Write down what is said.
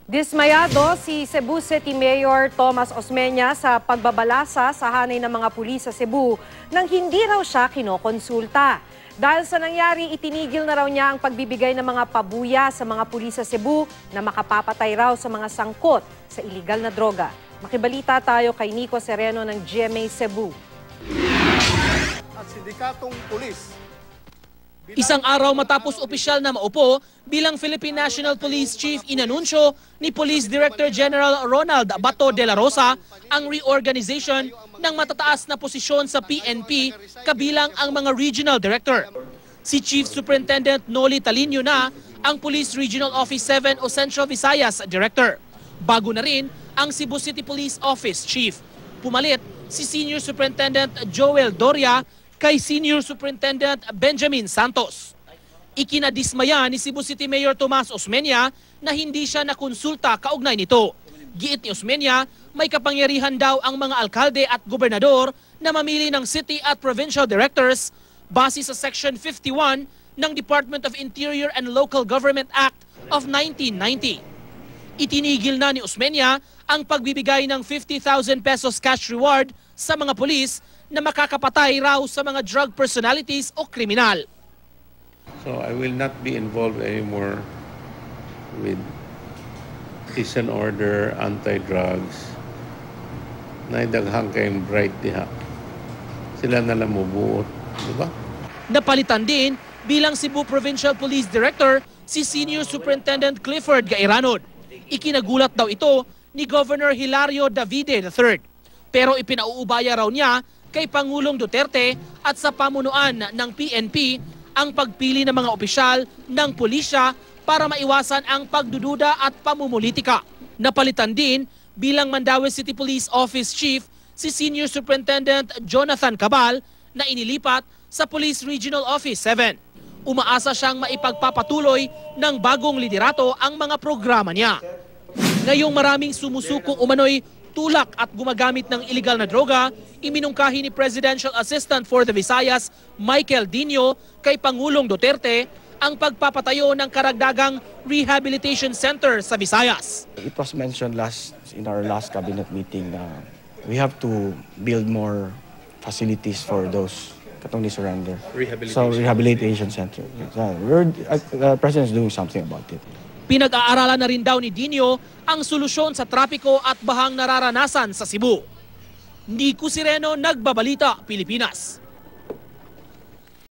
Dismayado si Cebu City Mayor Tomas Osmeña sa pagbabalasa sa hanay ng mga pulis sa Cebu nang hindi raw siya kinokonsulta. Dahil sa nangyari, itinigil na raw niya ang pagbibigay ng mga pabuya sa mga pulis sa Cebu na makapapatay raw sa mga sangkot sa iligal na droga. Makibalita tayo kay Nico Sereno ng GMA Cebu. At sindikatong pulis. Isang araw matapos opisyal na maupo bilang Philippine National Police Chief, inanunsyo ni Police Director General Ronald Bato de la Rosa ang reorganization ng matataas na posisyon sa PNP kabilang ang mga regional director. Si Chief Superintendent Noli Talinio na ang Police Regional Office 7 o Central Visayas Director. Bago na rin ang Cebu City Police Office Chief. Pumalit si Senior Superintendent Joel Doria kay Senior Superintendent Benjamin Santos. Ikinadismaya ni Cebu City Mayor Tomas Osmeña na hindi siya nakonsulta kaugnay nito. Giit ni Osmeña, may kapangyarihan daw ang mga alkalde at gobernador na mamili ng city at provincial directors base sa Section 51 ng Department of Interior and Local Government Act of 1990. Itinigil na ni Osmeña ang pagbibigay ng 50,000 pesos cash reward sa mga pulis na makakapatay raw sa mga drug personalities o kriminal. So I will not be involved anymore with peace and order, anti-drugs. Naidaghang kayong bright diha. Sila na lang mubuot, di ba? Napalitan din bilang Cebu Provincial Police Director si Senior Superintendent Clifford Gairanod. Ikinagulat daw ito ni Governor Hilario Davide III. Pero ipinauubaya raw niya kay Pangulong Duterte at sa pamunuan ng PNP ang pagpili ng mga opisyal ng pulisya para maiwasan ang pagdududa at pamumulitika. Napalitan din bilang Mandaue City Police Office Chief si Senior Superintendent Jonathan Cabal na inilipat sa Police Regional Office 7. Umaasa siyang maipagpapatuloy ng bagong liderato ang mga programa niya. Ngayong maraming sumusuko umano'y tulak at gumagamit ng iligal na droga, iminungkahi ni Presidential Assistant for the Visayas, Michael Dino, kay Pangulong Duterte ang pagpapatayo ng karagdagang rehabilitation center sa Visayas. It was mentioned in our last cabinet meeting na we have to build more facilities for those katong ni surrender. Rehabilitation center. The President is doing something about it. Pinag-aaralan na rin daw ni Dino ang solusyon sa trapiko at bahang nararanasan sa Cebu. Nico Sereno, Nagbabalita, Pilipinas.